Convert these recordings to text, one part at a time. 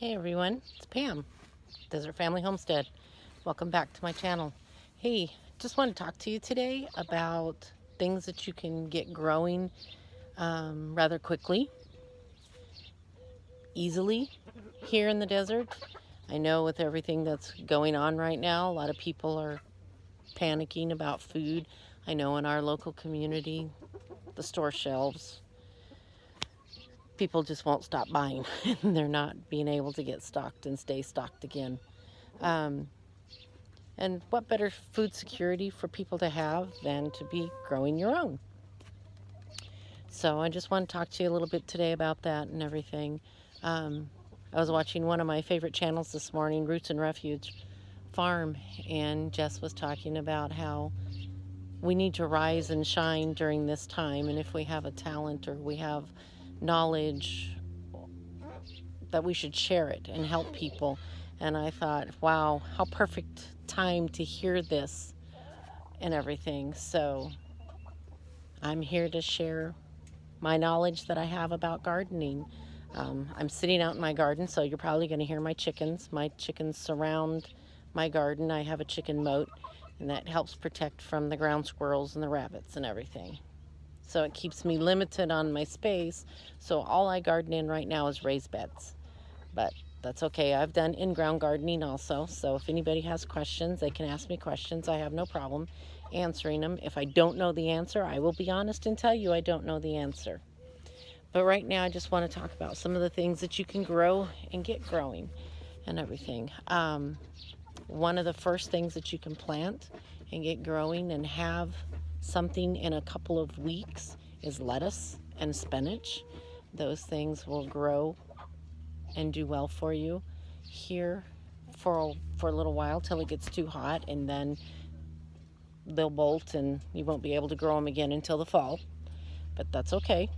Hey everyone, it's Pam, Desert Family Homestead. Welcome back to my channel. Hey, just want to talk to you today about things that you can get growing rather quickly, easily here in the desert. I know with everything that's going on right now, a lot of people are panicking about food. I know in our local community, the store shelves, people just won't stop buying and they're not being able to get stocked and stay stocked again. And what better food security for people to have than to be growing your own? So I just want to talk to you a little bit today about that and everything. I was watching one of my favorite channels this morning, Roots and Refuge Farm, and Jess was talking about how we need to rise and shine during this time, and if we have a talent or we have knowledge, that we should share it and help people. And I thought, wow, how perfect time to hear this and everything. So I'm here to share my knowledge that I have about gardening. I'm sitting out in my garden, so you're probably going to hear my chickens. My chickens surround my garden. I have a chicken moat, and that helps protect from the ground squirrels and the rabbits and everything. So it keeps me limited on my space. So all I garden in right now is raised beds. But that's okay. I've done in-ground gardening also. So if anybody has questions, they can ask me questions. I have no problem answering them. If I don't know the answer, I will be honest and tell you I don't know the answer. But right now, I just want to talk about some of the things that you can grow and get growing and everything. One of the first things that you can plant and get growing and have something in a couple of weeks is lettuce and spinach. Those things will grow and do well for you here for a little while till it gets too hot, and then they'll bolt and you won't be able to grow them again until the fall. But that's okay.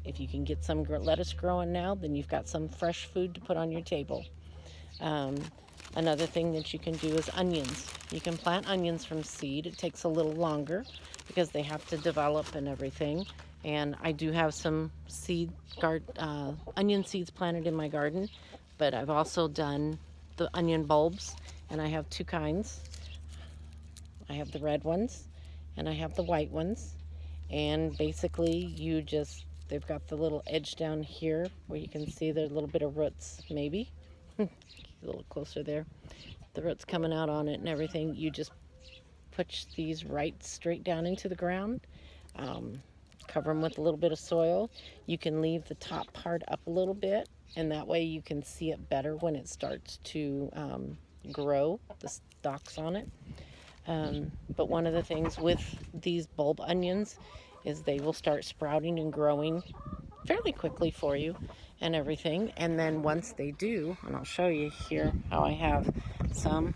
If you can get some lettuce growing now, then you've got some fresh food to put on your table. Another thing that you can do is onions. You can plant onions from seed. It takes a little longer because they have to develop and everything. And I do have some onion seeds planted in my garden, but I've also done the onion bulbs, and I have two kinds. I have the red ones and I have the white ones. And basically they've got the little edge down here where you can see there's a little bit of roots, maybe. A little closer there. The roots coming out on it and everything. You just push these right straight down into the ground. Cover them with a little bit of soil. You can leave the top part up a little bit, and that way you can see it better when it starts to grow, the stalks on it. But one of the things with these bulb onions is they will start sprouting and growing fairly quickly for you and everything. And then once they do, and I'll show you here how I have some,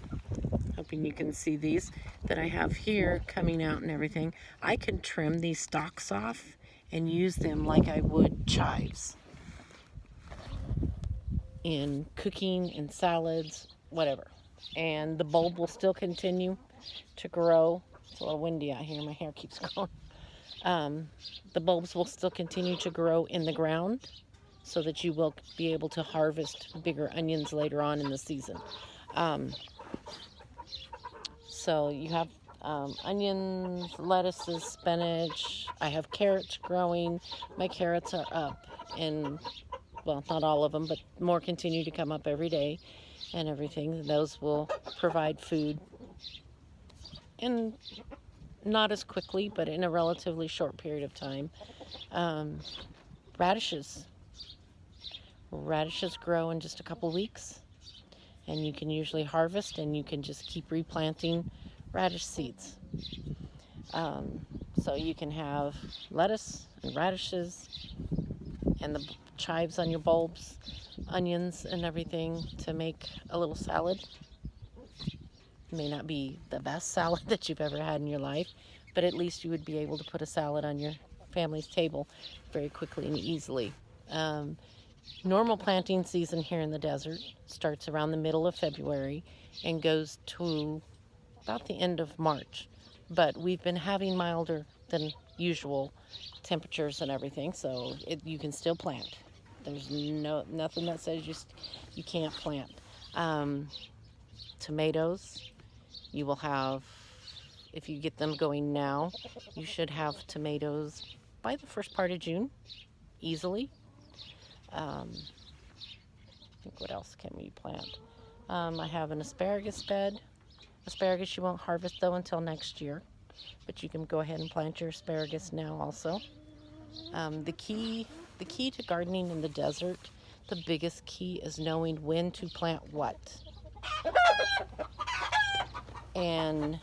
hoping you can see these that I have here coming out and everything. I can trim these stalks off and use them like I would chives in cooking, in salads, whatever. And the bulb will still continue to grow. It's a little windy out here. My hair keeps going. The bulbs will still continue to grow in the ground so that you will be able to harvest bigger onions later on in the season. So you have onions, lettuces, spinach. I have carrots growing. My carrots are up, and well, not all of them, but more continue to come up every day and everything. Those will provide food, and not as quickly, but in a relatively short period of time. Radishes. Radishes grow in just a couple weeks, and you can usually harvest, and you can just keep replanting radish seeds. So you can have lettuce and radishes and the chives on your bulbs, onions and everything to make a little salad. It may not be the best salad that you've ever had in your life, but at least you would be able to put a salad on your family's table very quickly and easily. Normal planting season here in the desert starts around the middle of February and goes to about the end of March. But we've been having milder than usual temperatures and everything, so you can still plant. There's nothing that says you can't plant. Tomatoes, you will have, if you get them going now, you should have tomatoes by the first part of June, easily. I think what else can we plant? I have an asparagus bed. Asparagus you won't harvest though until next year, but you can go ahead and plant your asparagus now also. The key to gardening in the desert, the biggest key is knowing when to plant what. And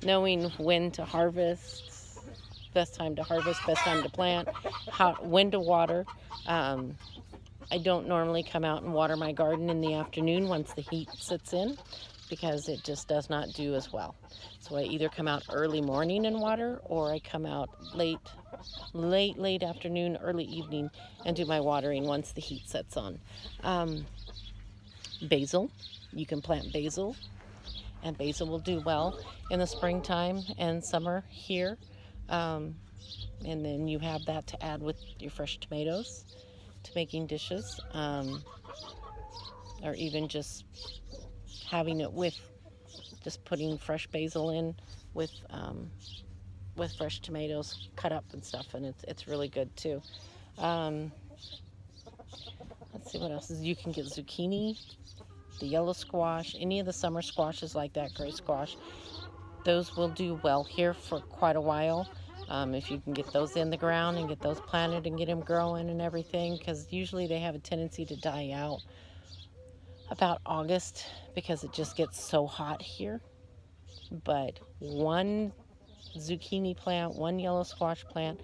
knowing when to harvest, best time to harvest, best time to plant, when to water. I don't normally come out and water my garden in the afternoon once the heat sits in, because it just does not do as well. So I either come out early morning and water, or I come out late afternoon, early evening, and do my watering once the heat sets on. Basil, you can plant basil, and basil will do well in the springtime and summer here. And then you have that to add with your fresh tomatoes to making dishes, or even just having it with just putting fresh basil in with fresh tomatoes cut up and stuff, and it's really good too. Let's see what else is. You can get zucchini, the yellow squash, any of the summer squashes like that, gray squash. Those will do well here for quite a while. If you can get those in the ground and get those planted and get them growing and everything, because usually they have a tendency to die out about August because it just gets so hot here. But one zucchini plant, one yellow squash plant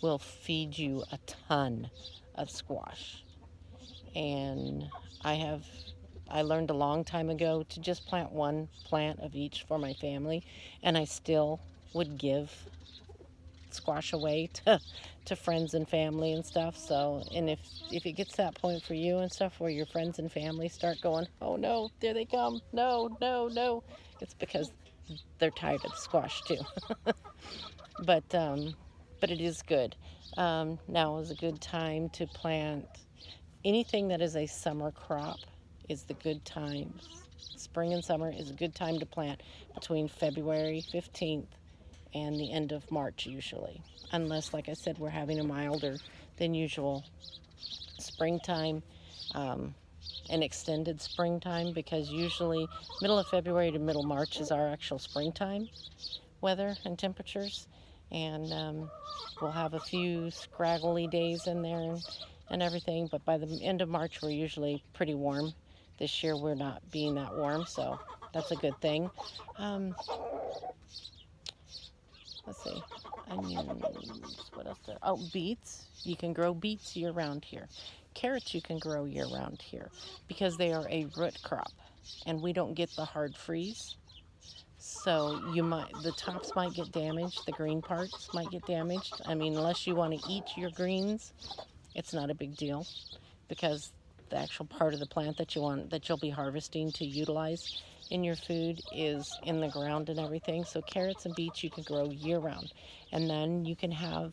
will feed you a ton of squash. And I learned a long time ago to just plant one plant of each for my family, and I still would give squash away to friends and family and stuff. So, and if it gets to that point for you and stuff where your friends and family start going, oh no, there they come, no, it's because they're tired of the squash too. But it is good. Now is a good time to plant anything that is a summer crop. Is the good time. Spring and summer is a good time to plant between February 15th and the end of March usually, unless, like I said, we're having a milder than usual springtime, an extended springtime, because usually middle of February to middle March is our actual springtime weather and temperatures, and we'll have a few scraggly days in there and everything, but by the end of March we're usually pretty warm. This year we're not being that warm, so that's a good thing. Let's see, onions, what else there? Oh, beets. You can grow beets year-round here. Carrots you can grow year-round here because they are a root crop, and we don't get the hard freeze. So the tops might get damaged, the green parts might get damaged. I mean, unless you want to eat your greens, it's not a big deal, because the actual part of the plant that you'll be harvesting to utilize in your food is in the ground and everything. So carrots and beets you can grow year round, and then you can have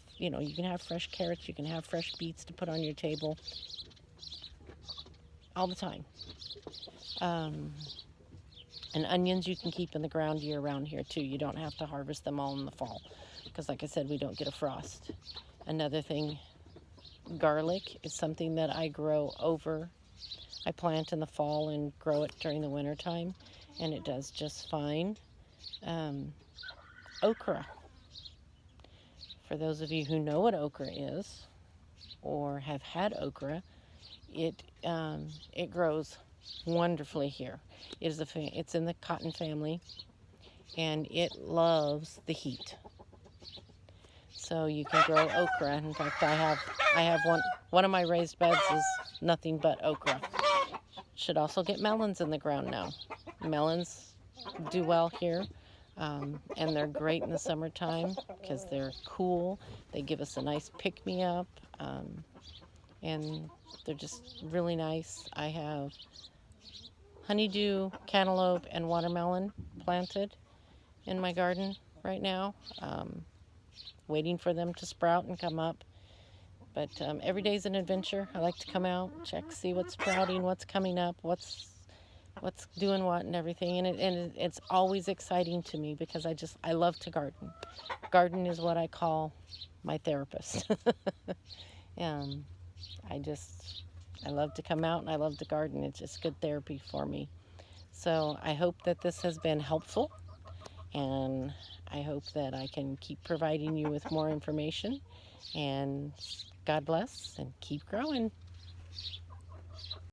fresh carrots, you can have fresh beets to put on your table all the time. And onions you can keep in the ground year round here too. You don't have to harvest them all in the fall, because like I said, we don't get a frost. Another thing, garlic is something that I plant in the fall and grow it during the winter time, and it does just fine. Okra. For those of you who know what okra is or have had okra, it grows wonderfully here. It's in the cotton family, and it loves the heat. So you can grow okra. In fact, I have one of my raised beds is nothing but okra. Should also get melons in the ground now. Melons do well here, and they're great in the summertime because they're cool. They give us a nice pick-me-up, and they're just really nice. I have honeydew, cantaloupe, and watermelon planted in my garden right now. waiting for them to sprout and come up. But every day's an adventure. I like to come out, check, see what's sprouting, what's coming up, what's doing what and everything. It's always exciting to me because I love to garden. Garden is what I call my therapist. um, I love to come out and I love to garden. It's just good therapy for me. So I hope that this has been helpful, and I hope that I can keep providing you with more information. And God bless and keep growing.